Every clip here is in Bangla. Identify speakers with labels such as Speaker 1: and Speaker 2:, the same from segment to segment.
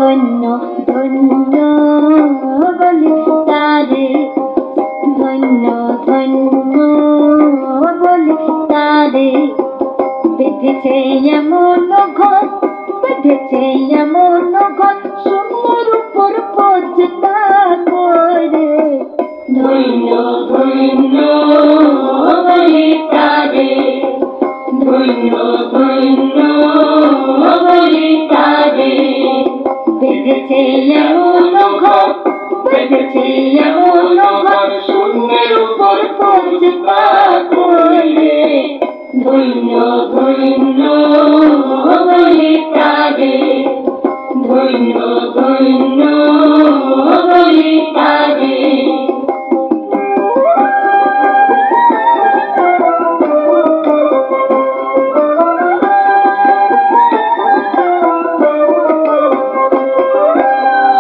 Speaker 1: ধন্য ধন্য বলি তারে, ধন্য ধন্য বলি তারে। বেঁধেছে এমন ঘর, বেঁধেছে এমন ঘর, শূন্যের উপর পর্যটা করে। ধন্য ধন্য বলি তারে, ধন্য ধন্য বলি তারে। বেঁধেছে এমন ঘর, বেঁধেছে এমন ঘর, শূন্যের উপর পর্যটা করে। ধন্য ধন্য বলি তারে, ধন্য ধন্য বলি তারে।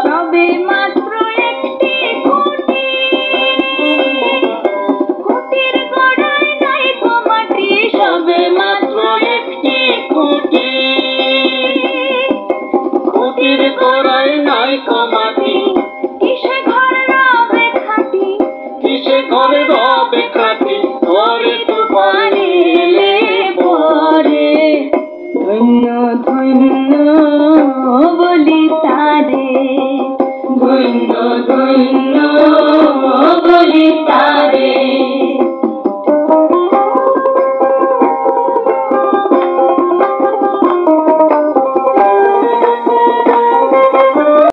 Speaker 1: সবে মাত্র একটি খুঁটি, খুঁটির গোড়ায় নাই গো মাটি। সবে মাত্র একটি খুঁটি, খুঁটির গোড়ায় নাই গো মাটি। কিসে ঘর রবে খাঁটি, কিসে ঘর রবে খাঁটি, ঘরে তুফান এলে পরে। ধন্য ধন্য বলি তারে, ধন্য ধন্য